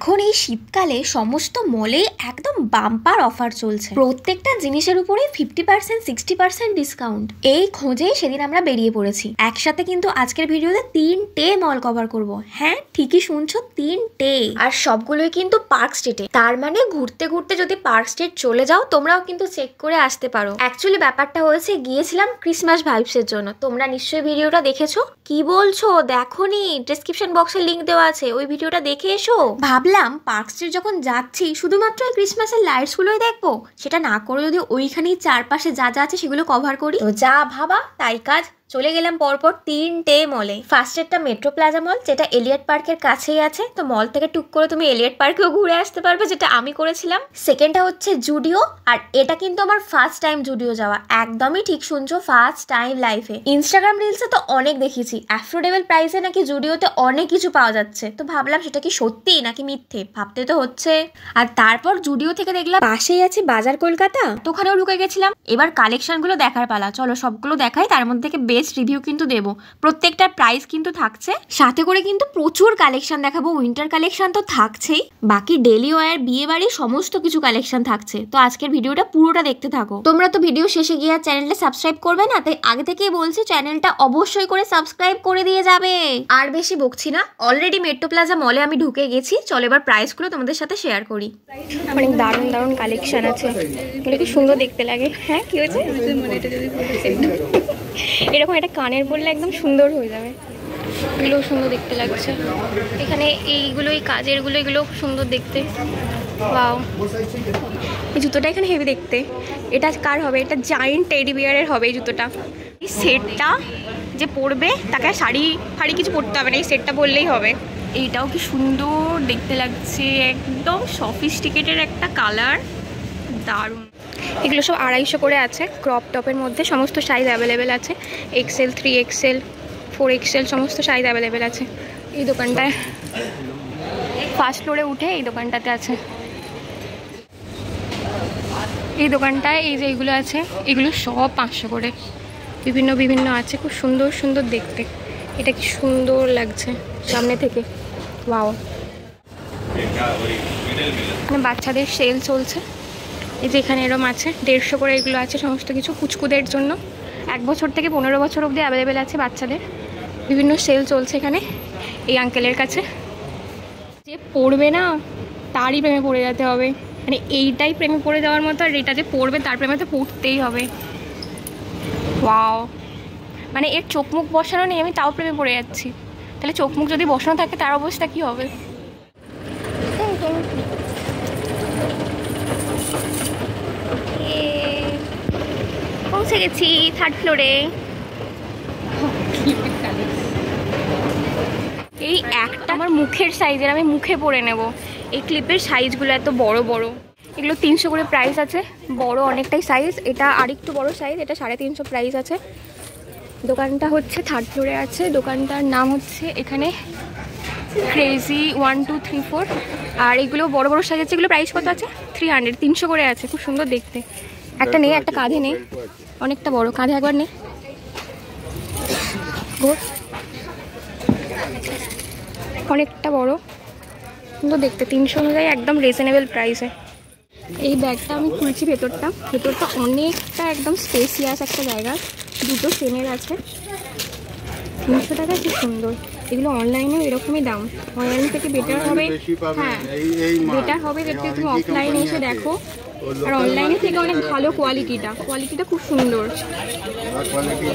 এখন এই শীতকালে সমস্ত মলে একদম বাম্পার অফার চলছে, প্রত্যেকটা জিনিসের উপরে 50% 60% ডিসকাউন্ট। এই খোঁজে সেদিন আমরা বেরিয়ে পড়েছি একসাথে। কিন্তু আজকের ভিডিওতে 3টে মল কভার করব। হ্যাঁ ঠিকই শুনছো, 3টে, আর সবগুলোই কিন্তু পার্ক স্ট্রিটে। তার মানে ঘুরতে ঘুরতে যদি পার্ক স্ট্রিট চলে যাও তোমরাও কিন্তু চেক করে আসতে পারো। অ্যাকচুয়ালি ব্যাপারটা হয়েছে, গিয়েছিলাম ক্রিসমাস ভাইবসের জন্য। তোমরা নিশ্চয়ই ভিডিওটা দেখেছো। কি বলছো দেখোনি? ডেসক্রিপশন বক্সে লিংক দেওয়া আছে, ওই ভিডিওটা দেখে এসো। ভাবলাম পার্ক স্ট্রিট যখন যাচ্ছি শুধুমাত্র এই ক্রিসমাসের লাইটস গুলোই দেখবো, সেটা না করে যদি ওইখানেই চারপাশে যা যা আছে সেগুলো কভার করি। তো যা ভাবা তাই কাজ। চলে গেলাম পরপর 3টে মলে। ফার্স্টেরটা মেট্রো প্লাজা মল, যেটা এলিয়ট পার্কের কাছেই আছে। তো মল থেকে টুক করে তুমি এলিয়ট পার্কেও ঘুরে আসতে পারবে, যেটা আমি করেছিলাম। সেকেন্ডটা হচ্ছে জুডিও, আর এটা কিন্তু আমার ফার্স্ট টাইম জুডিও যাওয়া। একদমই ঠিক শুনছো, ফার্স্ট টাইম লাইফে। ইনস্টাগ্রাম রিলসে তো অনেক দেখেছি অ্যাফোর্ডেবল প্রাইসে নাকি জুডিওতে অনেক কিছু পাওয়া যাচ্ছে। তো ভাবলাম সেটা কি সত্যি নাকি মিথ্যে, ভাবতে তো হচ্ছে। আর তারপর জুডিও থেকে দেখলাম পাশেই আছে বাজার কলকাতা, তো ওখানেও ঢুকে গেছিলাম। এবার কালেকশনগুলো দেখার পালা, চলো সবগুলো দেখাই। তার মধ্যে থেকে বেস্ট রিভিউ কিন্তু দেবো। প্রত্যেকটার প্রাইস কিন্তু থাকছে, সাথে করে কিন্তু প্রচুর কালেকশন দেখাবো। উইন্টার কালেকশন তো থাকছেই, বাকি ডেলি ওয়্যার, বিয়ে বাড়ি সমস্ত কিছু কালেকশন থাকছে। তো আজকের ভিডিওটা পুরোটা দেখতে থাকো। তোমরা তো ভিডিও শেষে গিয়ে চ্যানেলটা সাবস্ক্রাইব করবে না, তাই আগে থেকেই বলছি চ্যানেলটা অবশ্যই করে সাবস্ক্রাইব করে দিয়ে যাবে। আর বেশি বকছি না, অলরেডি মেট্রো প্লাজা মলে আমি ঢুকে গেছি। চলো এবার প্রাইসগুলো তোমাদের সাথে শেয়ার করি। অনেক দারুণ দারুণ কালেকশন আছে, এগুলো কি সুন্দর দেখতে লাগে। হ্যাঁ কি হয়েছে, এরকম একটা কানের পরলে একদম সুন্দর হয়ে যাবে। এগুলো সুন্দর দেখতে লাগছে। এখানে এইগুলো, এই কাজেরগুলো, এগুলো সুন্দর দেখতে। ওয়াও, এই জুতোটা এখানে হেভি দেখতে। এটা কার হবে? এটা জায়েন্ট টেডি বিয়ারের হবে এই জুতোটা। এই সেটটা যে পরবে তাকে শাড়ি ফাড়ি কিছু পরতে হবে না, এই সেটটা পরলেই হবে। এইটাও কি সুন্দর দেখতে লাগছে, একদম সফিস্টিকেটেড একটা কালার, দারুণ। এগুলো সব 250 করে আছে। ক্রপ টপের মধ্যে সমস্ত সাইজ অ্যাভেলেবেল আছে। XL, 3XL, 4XL সমস্ত সাইজ অ্যাভেলেবেল আছে। এই দোকানটায় ফার্স্ট ফ্লোরে উঠে এই দোকানটাতে আছে। এই দোকানটায় এই যে এইগুলো আছে, এগুলো সব 500 করে। বিভিন্ন বিভিন্ন আছে, খুব সুন্দর সুন্দর দেখতে। এটা কি সুন্দর লাগছে সামনে থেকে, ওয়াও। মানে বাচ্চাদের সেল চলছে। এই যে এখানে এরম আছে 150 করে, এগুলো আছে সমস্ত কিছু কুচকুদের জন্য। 1 বছর থেকে 15 বছর অবধি অ্যাভেলেবেল আছে বাচ্চাদের। বিভিন্ন সেল চলছে এখানে এই আঙ্কেলের কাছে। যে পড়বে না তারই প্রেমে পড়ে যেতে হবে, মানে এইটাই প্রেমে পড়ে যাওয়ার মতো। আর এটা যে পড়বে তার প্রেমে তো পড়তেই হবে। ওয়াও, মানে এর চোখ মুখ বসানো নেই, আমি তাও প্রেমে পড়ে যাচ্ছি। তাহলে চোখ মুখ যদি বসানো থাকে তার অবস্থা কি হবে? পৌঁছে গেছি 3rd ফ্লোরে। এই একটা আমার মুখের সাইজের, আমি মুখে পরে নেব। এই ক্লিপের সাইজগুলো এত বড় বড়। এগুলো 300 করে প্রাইস আছে, বড় অনেকটাই সাইজ। এটা আরেকটু বড় সাইজ, এটা 350 প্রাইস আছে। দোকানটা হচ্ছে 3rd ফ্লোরে আছে। দোকানটার নাম হচ্ছে এখানে ক্রেজি 1 2 3 4। আর এগুলো বড় বড় সাইজ আছে। এগুলো প্রাইস কত আছে? 300, 300 করে আছে। খুব সুন্দর দেখতে। একটা নেই, একটা কাঁধে নেই, অনেকটা বড়। কাঁধে একবার নেই, অনেকটা বড়, সুন্দর দেখতে। 300 অনুযায়ী একদম রিজনেবল প্রাইসে। এই ব্যাগটা আমি খুলছি, ভেতরটা অনেকটা একদম স্পেসিয়াস একটা জায়গা। দুটো সেনের আছে, 300 টাকা। কি সুন্দর। এগুলো অনলাইনেও এরকমই দাম, অনলাইন থেকে বেটার হবে। হ্যাঁ বেটার হবে যদি তুমি অফলাইনে এসে দেখো। আর অনলাইনে থেকে অনেক ভালো কোয়ালিটিটা খুব সুন্দর,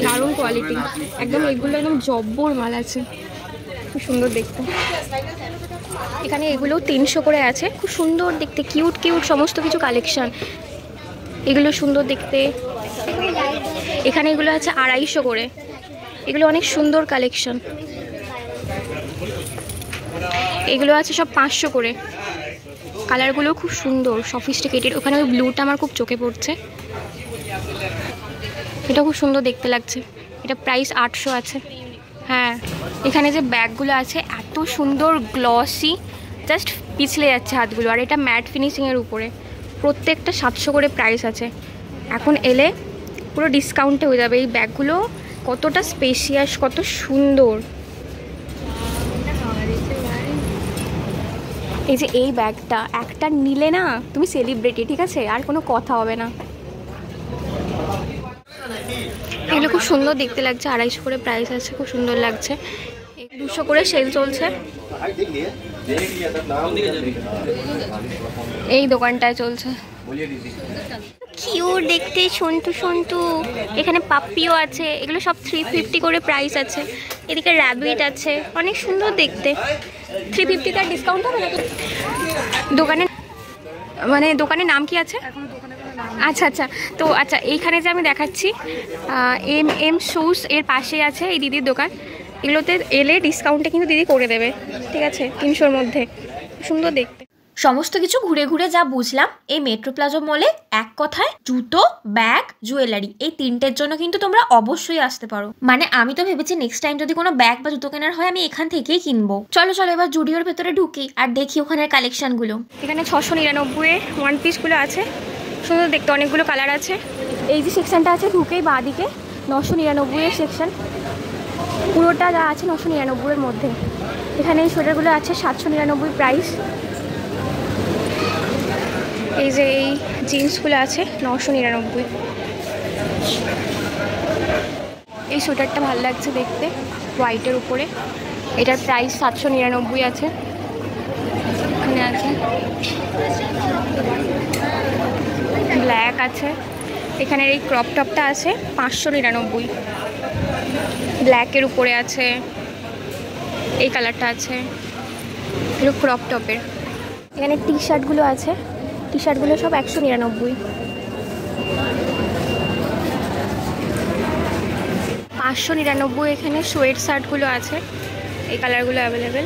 দারুণ কোয়ালিটি একদম। এগুলো একদম জব্বর মাল আছে, খুব সুন্দর দেখতে। এখানে এগুলো 300 করে আছে, খুব সুন্দর দেখতে, কিউট কিউট সমস্ত কিছু কালেকশন। এগুলো সুন্দর দেখতে। এখানে এগুলো আছে 250 করে, এগুলো অনেক সুন্দর কালেকশন। এগুলো আছে সব 500 করে। কালারগুলো খুব সুন্দর সফিস্টিকেটেড। ওখানে ওই ব্লুটা আমার খুব চোখে পড়ছে, এটা খুব সুন্দর দেখতে লাগছে। এটা প্রাইস 800 আছে। হ্যাঁ এখানে যে ব্যাগগুলো আছে এত সুন্দর গ্লসি, জাস্ট পিছলে যাচ্ছে হাতগুলো। আর এটা ম্যাট ফিনিশিংয়ের উপরে, প্রত্যেকটা 700 করে প্রাইস আছে। এখন এলে পুরো ডিসকাউন্টে হয়ে যাবে। এই ব্যাগগুলো কতটা স্পেশিয়াস, কত সুন্দর। এই যে এই ব্যাগটা একটা নিলে না তুমি সেলিব্রিটি, ঠিক আছে, আর কোনো কথা হবে না। এগুলো খুব সুন্দর দেখতে লাগছে, 250 করে প্রাইস আছে, খুব সুন্দর লাগছে। 200 করে সেল চলছে এই দোকানটায় চলছে। কিউট দেখতে, সন্তু সন্তু। এখানে পাপ্পিও আছে, এগুলো সব 350 করে প্রাইস আছে। এদিকে র্যাবিট আছে, অনেক সুন্দর দেখতে। 350 কার ডিসকাউন্ট হবে নাকি দোকানে? মানে দোকানের নাম কি আছে? আচ্ছা আচ্ছা, তো আচ্ছা এইখানে যে আমি দেখাচ্ছি এম শুজ এর পাশে আছে এই দিদির দোকান। এগুলোতে এলে ডিসকাউন্টে কিন্তু দিদি করে দেবে, ঠিক আছে, 300-র মধ্যে। সুন্দর দেখতে। সমস্ত কিছু ঘুরে ঘুরে যা বুঝলাম, এই মেট্রো প্লাজা মলে এক কথায় জুতো, ব্যাগ, জুয়েলারি এই তিনটের জন্য কিন্তু তোমরা অবশ্যই আসতে পারো। মানে আমি তো ভেবেছি নেক্সট টাইম যদি কোনো ব্যাগ বা জুতো কেনার হয় আমি এখান থেকেই কিনবো। চলো চলো এবার জুডিওর ভেতরে ঢুকি আর দেখি ওখানের কালেকশনগুলো। এখানে 699 ওয়ান পিসগুলো আছে, সুন্দর দেখতে, অনেকগুলো কালার আছে। এই যে সেকশনটা আছে ঢুকেই বাঁ দিকে 999 সেকশন, পুরোটা যা আছে 999 মধ্যে। এখানে এই সোয়েটারগুলো আছে 799 প্রাইস। এই যে এই জিন্সগুলো আছে 999। এই সোয়েটারটা ভালো লাগছে দেখতে, হোয়াইটের উপরে, এটার প্রাইস 799 আছে। এখানে আছে ব্ল্যাক আছে, এখানের এই ক্রপ টপটা আছে 599, ব্ল্যাকের উপরে আছে, এই কালারটা আছে, এগুলো ক্রপ টপের। এখানে টি শার্টগুলো আছে, টি শার্টগুলো সব 199। 599 এখানে সোয়েট শার্টগুলো আছে, এই কালারগুলো অ্যাভেলেবেল।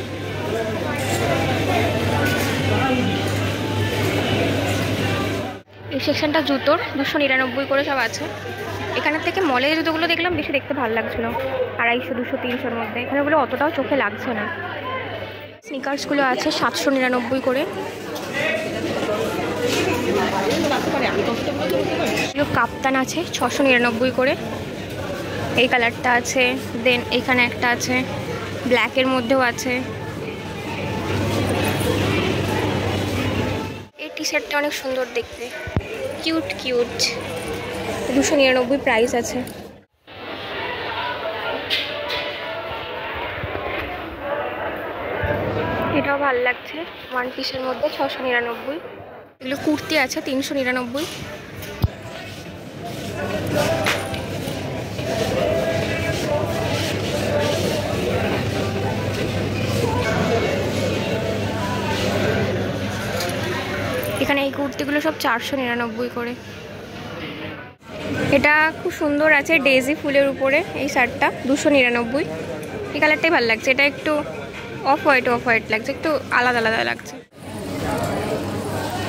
এই সেকশনটা জুতোর 299 করে সব আছে। এখানের থেকে মলে জুতোগুলো দেখলাম বেশি দেখতে ভালো লাগছিলো, 250, 200, 300-র মধ্যে। এখানে ওগুলো অতটাও চোখে লাগছে না। স্নিকার্সগুলো আছে 799 করে। কাপ্তান আছে 699 করে, এই কালারটা আছে। দেন এখানে একটা আছে ব্ল্যাকের মধ্যেও আছে। এই টি শার্টটা অনেক সুন্দর দেখতে, কিউট কিউট, 299 প্রাইস আছে। এটাও ভালো লাগছে, ওয়ান পিসের মধ্যে 699। এগুলো কুর্তি আছে 399। এখানে এই কুর্তিগুলো সব 499 করে। এটা খুব সুন্দর আছে, ডেজি ফুলের উপরে এই শার্টটা 299। এই কালারটাই ভালো লাগছে, এটা একটু অফ হোয়াইট লাগছে, একটু আলাদা আলাদা লাগছে।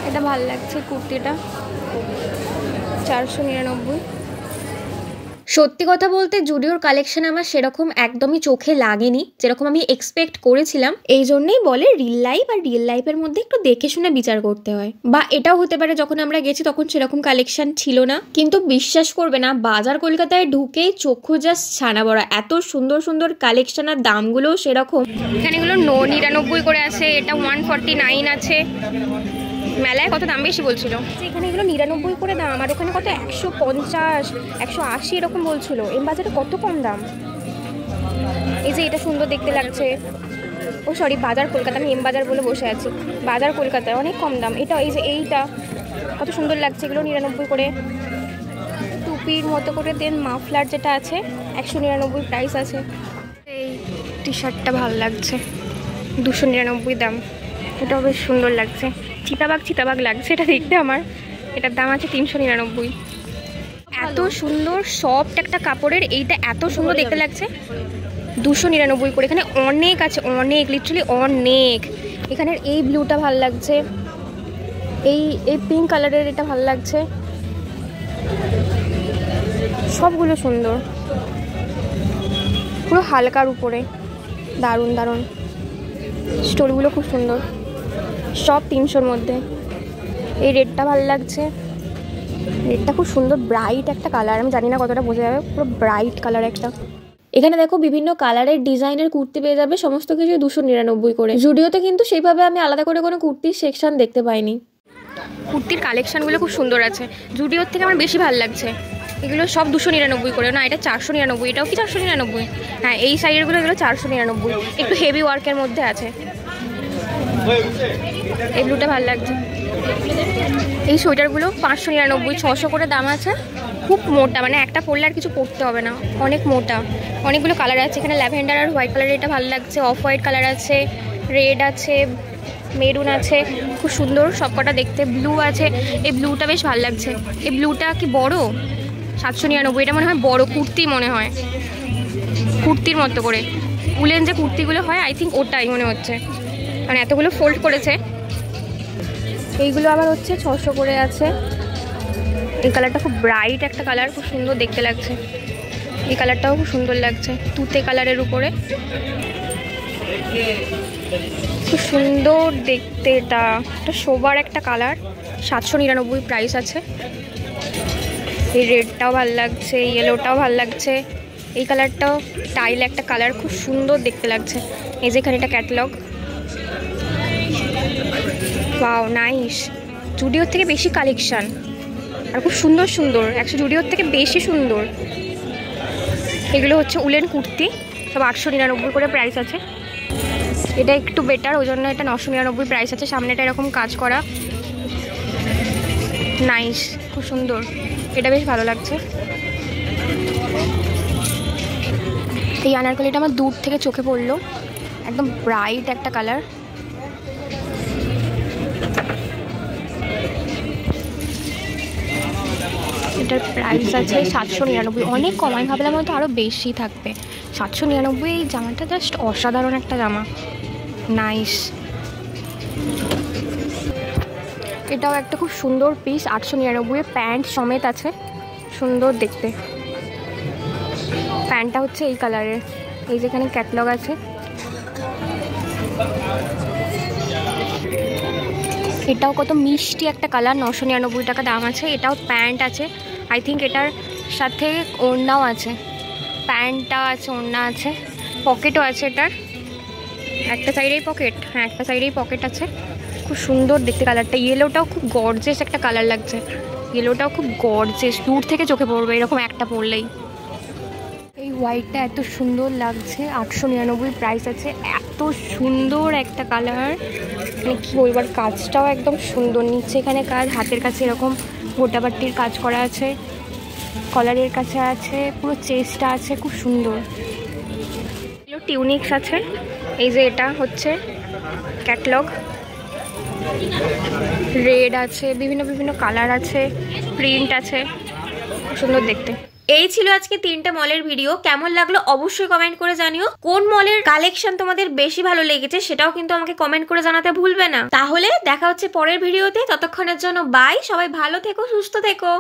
এটা ভালো লাগছে কুর্তিটা 499। সত্যি কথা বলতে জুডিওর কালেকশন আমার সেরকম একদমই চোখে লাগেনি, যেরকম আমি এক্সপেক্ট করেছিলাম। এই জন্যই বলে রিল লাইফ আর রিয়েল লাইফের মধ্যে একটু দেখে শুনে বিচার করতে হয়। বা এটাও হতে পারে যখন আমরা গেছি তখন সেরকম কালেকশন ছিল না, কিন্তু বিশ্বাস করবে না, বাজার কলকাতায় ঢুকেই চক্ষু জাস্ট ছানা বড়া, এত সুন্দর সুন্দর কালেকশন আর দামগুলোও সেরকম। এখানে এগুলো 99 করে আছে, এটা 149 আছে। মেলায় কত দাম বেশি বলছিল, এখানে এগুলো 99 করে দাম, আর ওখানে কত 150, 180 এরকম বলছিল। এম বাজারে কত কম দাম। এই যে এটা সুন্দর দেখতে লাগছে, ও সরি বাজার কলকাতা, আমি এম বাজার বলে বসে আছি। বাজার কলকাতায় অনেক কম দাম। এটা এই যে এইটা কত সুন্দর লাগছে, এগুলো 99 করে। টুপির মতো করে দেন মাফলার যেটা আছে 199 প্রাইস আছে। এই টি শার্টটা ভালো লাগছে, 299 দাম। এটাও বেশ সুন্দর লাগছে, চিতাবাগ লাগছে এটা দেখতে আমার। এটার দাম আছে 399। এত সুন্দর সফট একটা কাপড়ের, এইটা এত সুন্দর দেখতে লাগছে, 299 করে। এখানে অনেক আছে, অনেক, লিটারালি অনেক। এখানের এই ব্লুটা ভালো লাগছে, এই পিঙ্ক কালারের এটা ভালো লাগছে, সবগুলো সুন্দর, পুরো হালকার উপরে, দারুণ দারুণ। স্টোরগুলো খুব সুন্দর, সব 300-র মধ্যে। এই রেডটা ভালো লাগছে, রেডটা খুব সুন্দর, ব্রাইট একটা কালার। আমি জানি না কতটা বোঝা যাবে, পুরো ব্রাইট কালার একটা। এখানে দেখো বিভিন্ন কালারের ডিজাইনের কুর্তি পেয়ে যাবে, সমস্ত কিছু 299 করে। জুডিওতে কিন্তু সেইভাবে আমি আলাদা করে কোনো কুর্তির সেকশন দেখতে পাইনি। কুর্তির কালেকশনগুলো খুব সুন্দর আছে, জুডিওর থেকে আমার বেশি ভালো লাগছে। এগুলো সব 299 করে, না এটা 499, এটাও কি 499? হ্যাঁ, এই সাইডেরগুলো এগুলো 499, একটু হেভি ওয়ার্কের মধ্যে আছে। এই ব্লুটা ভালো লাগছে। এই সোয়েটারগুলো 599, 600 করে দাম আছে। খুব মোটা, মানে একটা পরলে আর কিছু পরতে হবে না, অনেক মোটা। অনেকগুলো কালার আছে এখানে, ল্যাভেন্ডার আর হোয়াইট কালার, এটা ভালো লাগছে। অফ হোয়াইট কালার আছে, রেড আছে, মেরুন আছে, খুব সুন্দর সবকটা দেখতে। ব্লু আছে, এই ব্লুটা বেশ ভালো লাগছে। এই ব্লুটা কি বড়? 799, এটা মনে হয় বড় কুর্তি, মনে হয় কুর্তির মতো করে উলেন যে কুর্তিগুলো হয়, আই থিঙ্ক ওটাই মনে হচ্ছে, মানে এতগুলো ফোল্ড করেছে। এইগুলো আবার হচ্ছে 600 করে আছে। এই কালারটা খুব ব্রাইট একটা কালার, খুব সুন্দর দেখতে লাগছে। এই কালারটাও খুব সুন্দর লাগছে, তুতে কালারের উপরে, খুব সুন্দর দেখতে। এটা শোবার একটা কালার, 799 প্রাইস আছে। এই রেডটাও ভালো লাগছে, ইয়েলোটাও ভালো লাগছে। এই কালারটাও টাইল একটা কালার, খুব সুন্দর দেখতে লাগছে। এই যে এখানে এটা ক্যাটালগ, ওয়াও নাইস। জুডিওর থেকে বেশি কালেকশান আর খুব সুন্দর সুন্দর, জুডিওর থেকে বেশি সুন্দর। এগুলো হচ্ছে উলেন কুর্তি, সব 899 করে প্রাইস আছে। এটা একটু বেটার, ওই জন্য এটা 999 প্রাইস আছে। সামনেটা এরকম কাজ করা, নাইস, খুব সুন্দর, এটা বেশ ভালো লাগছে। এই আনারকলিটা আমার দূর থেকে চোখে পড়লো, একদম ব্রাইট একটা কালার। এটার প্রাইস আছে 799, অনেক কম। আমি ভাবলাম হয়তো আরও বেশি থাকবে। 799, এই জামাটা জাস্ট অসাধারণ একটা জামা, নাইস। এটাও একটা খুব সুন্দর পিস, 899, প্যান্ট সমেত আছে, সুন্দর দেখতে। প্যান্টটা হচ্ছে এই কালারের, এই যেখানে ক্যাটলগ আছে। এটাও কত মিষ্টি একটা কালার, 999 টাকা দাম আছে। এটাও প্যান্ট আছে, আই থিঙ্ক এটার সাথে ওড়নাও আছে। প্যান্টটাও আছে, ওড়না আছে, পকেটও আছে। এটার একটা সাইডেই পকেট, হ্যাঁ একটা সাইডেই পকেট আছে। খুব সুন্দর দেখতে কালারটা। ইয়েলোটাও খুব গর্জেস একটা কালার লাগছে, ইয়েলোটাও খুব গর্জেস, দূর থেকে চোখে পড়বে এরকম একটা পরলেই। এই হোয়াইটটা এত সুন্দর লাগছে, 899 প্রাইস আছে। এত সুন্দর একটা কালার, মানে কী বলবো। আর কাজটাও একদম সুন্দর, নিচে এখানে কাজ, হাতের কাছে এরকম গোটাবাটির কাজ করা আছে, কলারের কাছে আছে, পুরো চেস্টটা আছে, খুব সুন্দর। এগুলো টিউনিক্স আছে। এই যে এটা হচ্ছে ক্যাটলগ, রেড আছে, বিভিন্ন বিভিন্ন কালার আছে, প্রিন্ট আছে, খুব সুন্দর দেখতে। এই ছিল আজকে 3টে মলের ভিডিও। কেমন লাগলো অবশ্যই কমেন্ট করে জানিও। কোন মলের কালেকশন তোমাদের বেশি ভালো লেগেছে সেটাও কিন্তু আমাকে কমেন্ট করে জানাতে ভুলবে না। তাহলে দেখা হচ্ছে পরের ভিডিওতে, ততক্ষণের জন্য বাই। সবাই ভালো থেকো, সুস্থ থেকো।